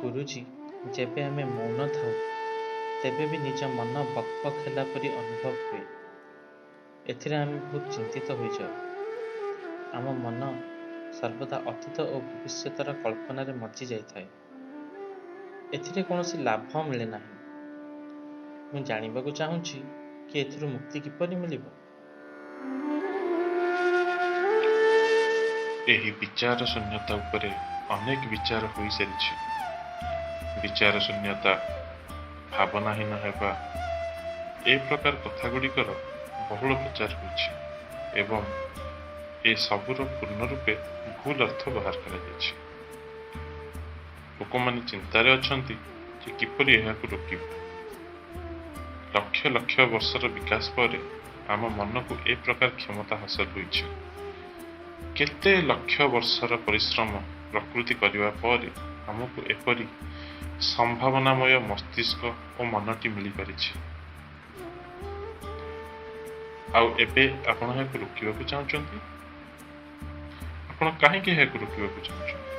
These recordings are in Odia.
ଗୁରୁଜୀ, ଯେବେ ଆମେ ମୌନ ଥାଉ ତେବେ ବି ନିଜ ମନ ବକ୍ ବକ୍ ହେଲା ପରି ଅନୁଭବ ହୁଏ। ଏଥିରେ ଆମେ ବହୁତ ଚିନ୍ତିତ ହୋଇଯାଉ। ଆମ ମନ ସର୍ବଦା ଅତୀତ ଓ ଭବିଷ୍ୟତର କଳ୍ପନାରେ ମଜ୍ଜି ଯାଇଥାଏ। ଏଥିରେ କୌଣସି ଲାଭ ମିଳେ ନାହିଁ। ମୁଁ ଜାଣିବାକୁ ଚାହୁଁଛି କି ଏଥିରୁ ମୁକ୍ତି କିପରି ମିଳିବ? ଏହି ବିଚାର ଶୂନ୍ୟତା ଉପରେ ଅନେକ ବିଚାର ହୋଇସାରିଛି। ବିଚାର ଶୂନ୍ୟତା, ଭାବନାହୀନ ହେବା, ଏ ପ୍ରକାର କଥାଗୁଡ଼ିକର ବହୁଳ ପ୍ରଚାର ହୋଇଛି ଏବଂ ଏ ସବୁର ପୂର୍ଣ୍ଣ ରୂପେ ଭୁଲ ଅର୍ଥ ବାହାର କରାଯାଇଛି। ଲୋକମାନେ ଚିନ୍ତାରେ ଅଛନ୍ତି ଯେ କିପରି ଏହାକୁ ରୋକିବେ। ଲକ୍ଷ ଲକ୍ଷ ବର୍ଷର ବିକାଶ ପରେ ଆମ ମନକୁ ଏ ପ୍ରକାର କ୍ଷମତା ହାସଲ ହୋଇଛି। କେତେ ଲକ୍ଷ ବର୍ଷର ପରିଶ୍ରମ ପ୍ରକୃତି କରିବା ପରେ ଆମକୁ ଏପରି ସମ୍ଭାବନାମୟ ମସ୍ତିଷ୍କ ଓ ମନଟି ମିଳିପାରିଛି। ଆଉ ଏବେ ଆପଣ ଏହାକୁ ରୋକିବାକୁ ଚାହୁଁଛନ୍ତି? ଆପଣ କାହିଁକି ଏହାକୁ ରୋକିବାକୁ ଚାହୁଁଛନ୍ତି?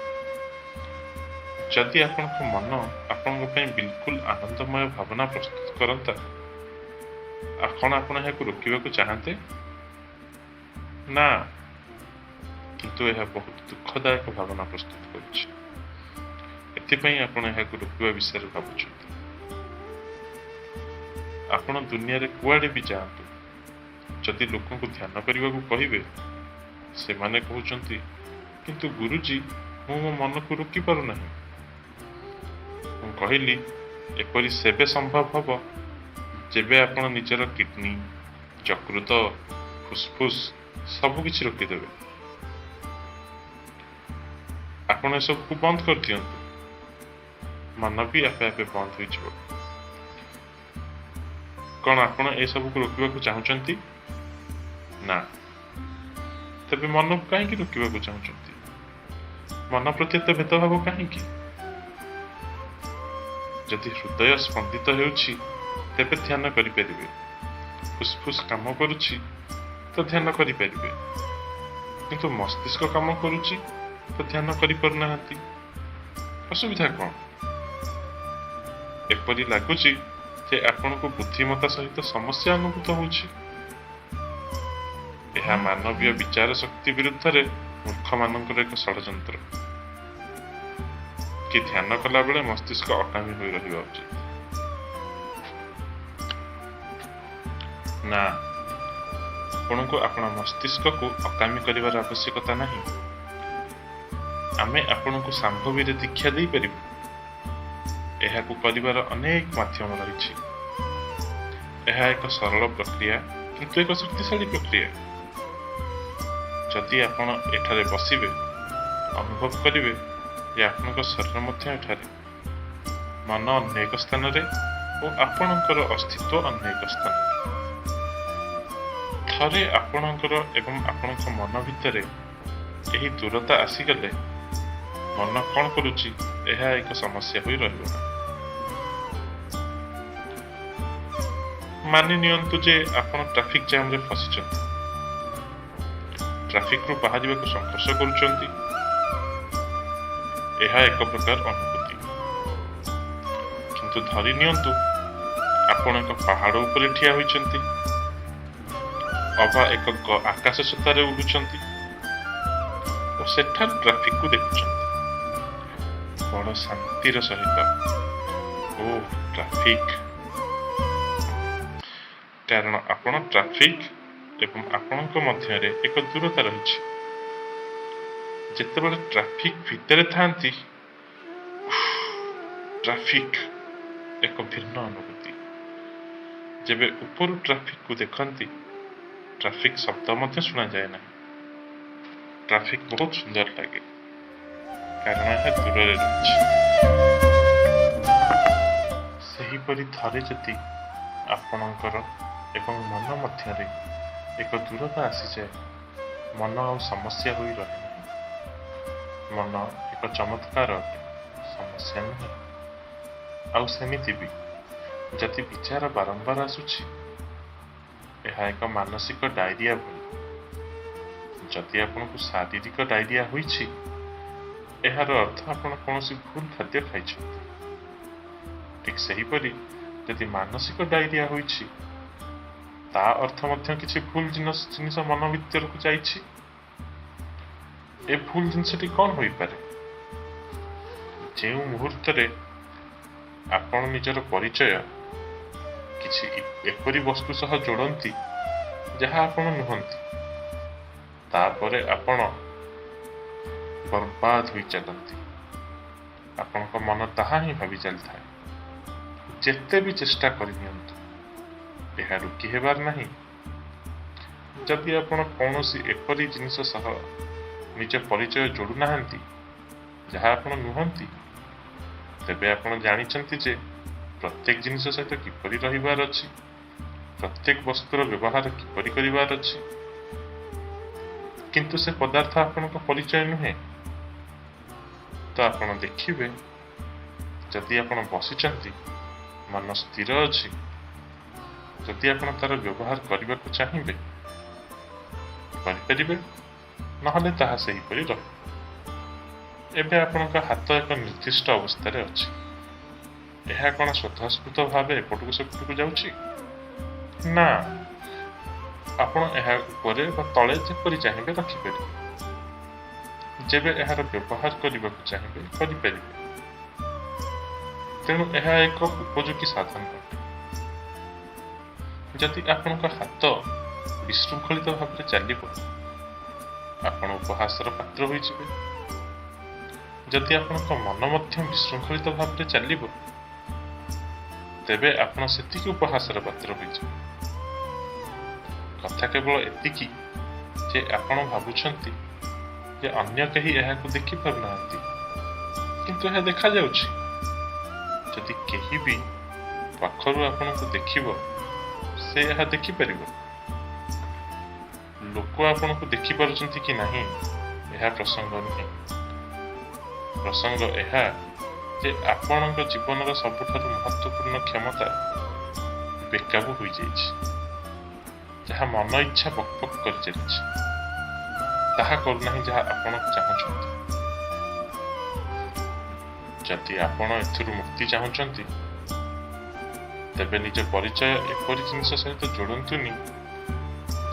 ଯଦି ଆପଣଙ୍କ ମନ ଆପଣଙ୍କ ପାଇଁ ବିଲକୁଲ ଆନନ୍ଦମୟ ଭାବନା ପ୍ରସ୍ତୁତ କରନ୍ତା, ଆପଣ ଏହାକୁ ରୋକିବାକୁ ଚାହାନ୍ତେ? ନା, କିନ୍ତୁ ଏହା ବହୁତ ଦୁଃଖଦାୟକ ଭାବନା ପ୍ରସ୍ତୁତ କରୁଛି। ଏଥିପାଇଁ ଆପଣ ଏହାକୁ ରୋକିବା ବିଷୟରେ ଭାବୁଛନ୍ତି। ଆପଣ ଦୁନିଆରେ କୁଆଡ଼େ ବି ଯାଆନ୍ତୁ, ଯଦି ଲୋକଙ୍କୁ ଧ୍ୟାନ କରିବାକୁ କହିବେ, ସେମାନେ କହୁଛନ୍ତି, କିନ୍ତୁ ଗୁରୁଜୀ, ମୁଁ ମୋ ମନକୁ ରୋକି ପାରୁନାହିଁ। ମୁଁ କହିଲି, ଏପରି ସେବେ ସମ୍ଭବ ହେବ ଯେବେ ଆପଣ ନିଜର କିଡନୀ, ଯକୃତ, ଫୁସଫୁସ୍ ସବୁକିଛି ରୋକିଦେବେ। ଆପଣ ଏସବୁକୁ ବନ୍ଦ କରିଦିଅନ୍ତୁ, ମନ ବି ଆପେ ଆପେ ବନ୍ଦ ହୋଇଯିବ। କ'ଣ ଆପଣ ଏସବୁକୁ ରୋକିବାକୁ ଚାହୁଁଛନ୍ତି? ନା। ତେବେ ମନକୁ କାହିଁକି ରୋକିବାକୁ ଚାହୁଁଛନ୍ତି? ମନ ପ୍ରତି ଏତେ ଭେଦଭାବ କାହିଁକି? ଯଦି ହୃଦୟ ସ୍ପନ୍ଦିତ ହେଉଛି ତେବେ ଧ୍ୟାନ କରିପାରିବେ। ଫୁସଫୁସ୍ କାମ କରୁଛି ତ ଧ୍ୟାନ କରିପାରିବେ, କିନ୍ତୁ ମସ୍ତିଷ୍କ କାମ କରୁଛି ତ ଧ୍ୟାନ କରିପାରୁନାହାନ୍ତି। ଅସୁବିଧା କ'ଣ? ଏପରି ଲାଗୁଛି ଯେ ଆପଣଙ୍କୁ ବୁଦ୍ଧିମତ୍ତା ସହିତ ସମସ୍ୟା ଅନୁଭୂତ ହେଉଛି। ଏହା ମାନବୀୟ ବିଚାର ଶକ୍ତି ବିରୁଦ୍ଧରେ ମୂର୍ଖମାନଙ୍କର ଏକ ଷଡ଼ଯନ୍ତ୍ର। କି ଧ୍ୟାନ କଲାବେଳେ ମସ୍ତିଷ୍କ ଅକାମୀ ହୋଇ ରହିବା ଉଚିତ। ନା, ଆପଣଙ୍କୁ ଆପଣ ମସ୍ତିଷ୍କକୁ ଅକାମୀ କରିବାର ଆବଶ୍ୟକତା ନାହିଁ। ଆମେ ଆପଣଙ୍କୁ ସାମ୍ଭବୀରେ ଦୀକ୍ଷା ଦେଇପାରିବୁ। ଏହାକୁ କରିବାର ଅନେକ ମାଧ୍ୟମ ରହିଛି। ଏହା ଏକ ସରଳ ପ୍ରକ୍ରିୟା, କିନ୍ତୁ ଏକ ଶକ୍ତିଶାଳୀ ପ୍ରକ୍ରିୟା। ଯଦି ଆପଣ ଏଠାରେ ବସିବେ, ଅନୁଭବ କରିବେ ଯେ ଆପଣଙ୍କ ଶରୀର ମଧ୍ୟ ଏଠାରେ, ମନ ଅନ୍ୟ ଏକ ସ୍ଥାନରେ ଓ ଆପଣଙ୍କର ଅସ୍ତିତ୍ୱ ଅନ୍ୟ ଏକ ସ୍ଥାନରେ। ଥରେ ଆପଣଙ୍କର ଏବଂ ଆପଣଙ୍କ ମନ ଭିତରେ ଏହି ଦୂରତା ଆସିଗଲେ, ମନ କ'ଣ କରୁଛି ଏହା ଏକ ସମସ୍ୟା ହୋଇ ରହିବ ନାହିଁ। ମାନି ନିଅନ୍ତୁ ଯେ ଆପଣ ଟ୍ରାଫିକ୍ ଜାମ୍ରେ ଫସିଛନ୍ତି। ଟ୍ରାଫିକ୍ରୁ ବାହାରିବାକୁ ସଂଘର୍ଷ କରୁଛନ୍ତି। ଏହା ଏକ ପ୍ରକାର ଅନୁଭୂତି। କିନ୍ତୁ ଧରି ନିଅନ୍ତୁ ଆପଣ ଏକ ପାହାଡ଼ ଉପରେ ଠିଆ ହୋଇଛନ୍ତି ଅବା ଏକ ଆକାଶ ଛତାରେ ଉଡୁଛନ୍ତି ଓ ସେଠାରୁ ଟ୍ରାଫିକକୁ ଦେଖୁଛନ୍ତି ବଡ଼ ଶାନ୍ତିର ସହିତ। ଓ ଟ୍ରାଫିକ୍! କାରଣ ଆପଣ ଟ୍ରାଫିକ୍ ଏବଂ ଆପଣଙ୍କ ମଧ୍ୟରେ ଏକ ଦୂରତା ରହିଛି। ଯେତେବେଳେ ଟ୍ରାଫିକ୍ ଭିତରେ ଥାଆନ୍ତି, ଟ୍ରାଫିକ୍ ଏକ ଭିନ୍ନ ଅନୁଭୂତି। ଯେବେ ଉପରୁ ଟ୍ରାଫିକକୁ ଦେଖନ୍ତି, ଟ୍ରାଫିକ୍ ଶବ୍ଦ ମଧ୍ୟ ଶୁଣାଯାଏ ନାହିଁ। ଟ୍ରାଫିକ୍ ବହୁତ ସୁନ୍ଦର ଲାଗେ, କାରଣ ଏହା ଦୂରରେ ରହିଛି। ସେହିପରି ଥରେ ଯଦି ଆପଣଙ୍କର ଏବଂ ମନ ମଧ୍ୟରେ ଏକ ଦୂରତା ଆସିଯାଏ, ମନ ଆଉ ସମସ୍ୟା ହୋଇ ରହେ ନାହିଁ। ମନ ଏକ ଚମତ୍କାର ଅଟେ, ସମସ୍ୟା ନୁହେଁ। ଆଉ ସେମିତି ବି ଯଦି ବିଚାର ବାରମ୍ବାର ଆସୁଛି, ଏହା ଏକ ମାନସିକ ଡାଇରିଆ ଭଳି। ଯଦି ଆପଣଙ୍କୁ ଶାରୀରିକ ଡାଇରିଆ ହୋଇଛି, ଏହାର ଅର୍ଥ ଆପଣ କୌଣସି ଭୁଲ ଖାଦ୍ୟ ଖାଇଛନ୍ତି। ଠିକ୍ ସେହିପରି ଯଦି ମାନସିକ ଡାଇରିଆ ହୋଇଛି, ତା ଅର୍ଥ ମଧ୍ୟ କିଛି ଭୁଲ ଜିନିଷ ମନ ଭିତରକୁ ଯାଇଛି। ଏ ଭୁଲ ଜିନିଷଟି କ'ଣ ହୋଇପାରେ? ଯେଉଁ ମୁହୂର୍ତ୍ତରେ ଆପଣ ନିଜର ପରିଚୟ କିଛି ଏପରି ବସ୍ତୁ ସହ ଯୋଡ଼ନ୍ତି ଯାହା ଆପଣ ନୁହନ୍ତି, ତାପରେ ଆପଣ ବର୍ବାଦ ହୋଇ ଚାଲନ୍ତି। ଆପଣଙ୍କ ମନ ତାହା ହିଁ ଭାବି ଚାଲିଥାଏ। ଯେତେ ବି ଚେଷ୍ଟା କରିନିଅନ୍ତୁ, ଏହା ରୋକି ହେବାର ନାହିଁ। ଯଦି ଆପଣ କୌଣସି ଏପରି ଜିନିଷ ସହ ନିଜ ପରିଚୟ ଯୋଡ଼ୁନାହାନ୍ତି ଯାହା ଆପଣ ନୁହନ୍ତି, ତେବେ ଆପଣ ଜାଣିଛନ୍ତି ଯେ ପ୍ରତ୍ୟେକ ଜିନିଷ ସହିତ କିପରି ରହିବାର ଅଛି, ପ୍ରତ୍ୟେକ ବସ୍ତୁର ବ୍ୟବହାର କିପରି କରିବାର ଅଛି। କିନ୍ତୁ ସେ ପଦାର୍ଥ ଆପଣଙ୍କ ପରିଚୟ ନୁହେଁ। ତ ଆପଣ ଦେଖିବେ, ଯଦି ଆପଣ ବସିଛନ୍ତି, ମନ ସ୍ଥିର ଅଛି, ଯଦି ଆପଣ ତାର ବ୍ୟବହାର କରିବାକୁ ଚାହିଁବେ କରିପାରିବେ, ନହେଲେ ତାହା ସେହିପରି ରହିବ। ଏବେ ଆପଣଙ୍କ ହାତ ଏକ ନିର୍ଦ୍ଦିଷ୍ଟ ଅବସ୍ଥାରେ ଅଛି। ଏହା କ'ଣ ସ୍ୱତଃସ୍ଫୂର୍ତ୍ତ ଭାବେ ଏପଟକୁ ସେପଟକୁ ଯାଉଛି? ନା, ଆପଣ ଏହା ଉପରେ ବା ତଳେ ଯେପରି ଚାହିଁବେ ରଖିପାରିବେ। ଯେବେ ଏହାର ବ୍ୟବହାର କରିବାକୁ ଚାହିଁବେ କରିପାରିବେ। ତେଣୁ ଏହା ଏକ ଉପଯୋଗୀ ସାଧନ ଅଟେ। ଯଦି ଆପଣଙ୍କ ହାତ ବିଶୃଙ୍ଖଳିତ ଭାବରେ ଚାଲିବ, ଆପଣ ଉପହାସର ପାତ୍ର ହୋଇଯିବେ। ଯଦି ଆପଣଙ୍କ ମନ ମଧ୍ୟ ବିଶୃଙ୍ଖଳିତ ଭାବରେ ଚାଲିବ, ତେବେ ଆପଣ ସେତିକି ଉପହାସର ପାତ୍ର ହୋଇଯିବେ। କଥା କେବଳ ଏତିକି ଯେ ଆପଣ ଭାବୁଛନ୍ତି ଯେ ଅନ୍ୟ କେହି ଏହାକୁ ଦେଖିପାରୁନାହାନ୍ତି, କିନ୍ତୁ ଏହା ଦେଖାଯାଉଛି। ଯଦି କେହି ବି ପାଖରୁ ଆପଣଙ୍କୁ ଦେଖିବ, ସେ ଏହା ଦେଖିପାରିବ। ଲୋକ ଆପଣଙ୍କୁ ଦେଖିପାରୁଛନ୍ତି କି ନାହିଁ, ଏହା ପ୍ରସଙ୍ଗ ନୁହେଁ। ପ୍ରସଙ୍ଗ ଏହା ଯେ ଆପଣଙ୍କ ଜୀବନର ସବୁଠାରୁ ମହତ୍ତ୍ୱପୂର୍ଣ୍ଣ କ୍ଷମତା ବେକାବୁ ହୋଇଯାଇଛି, ଯାହା ମନ ଇଚ୍ଛା ବକ୍ ବକ୍ କରି ଚାଲିଛି। ତାହା କରୁନାହିଁ ଯାହା ଆପଣ ଚାହୁଁଛନ୍ତି। ଯଦି ଆପଣ ଏଥିରୁ ମୁକ୍ତି ଚାହୁଁଛନ୍ତି, ତେବେ ନିଜ ପରିଚୟ ଏପରି ଜିନିଷ ସହିତ ଯୋଡ଼ନ୍ତୁନି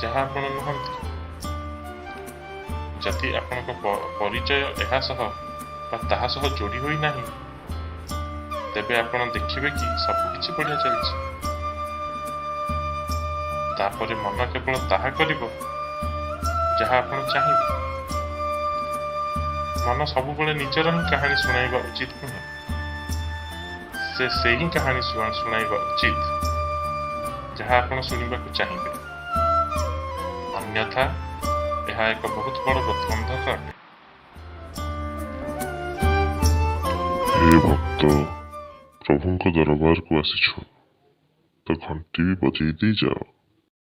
ଯାହା ଆପଣ ନୁହନ୍ତି। ଯଦି ଆପଣଙ୍କ ପରିଚୟ ଏହା ସହ ବା ତାହା ସହ ଯୋଡ଼ି ହୋଇନାହିଁ, ତେବେ ଆପଣ ଦେଖିବେ କି ସବୁକିଛି ବଢ଼ିଆ ଚାଲିଛି। ତାପରେ ମନ କେବଳ ତାହା କରିବ ଯାହା ଆପଣ ଚାହିଁବେ। ମନ ସବୁବେଳେ ନିଜର ହିଁ କାହାଣୀ ଶୁଣାଇବା ଉଚିତ ନୁହେଁ। ସେ ସେହି କାହାଣୀ ଶୁଣାଇବା ଉଚିତ ଯାହା ଆପଣ ଶୁଣିବାକୁ ଚାହିଁବେ। ଅନ୍ୟଥା ଏହା ଏକ ବହୁତ ବଡ଼ ପ୍ରତିବନ୍ଧକ ଅଟେ। ହେ ଭକ୍ତ, ପ୍ରଭୁଙ୍କ ଦରବାରକୁ ଆସିଛୁ, ତ ଘଣ୍ଟି ବି ବଜେଇ ଦେଇ ଯାଅ।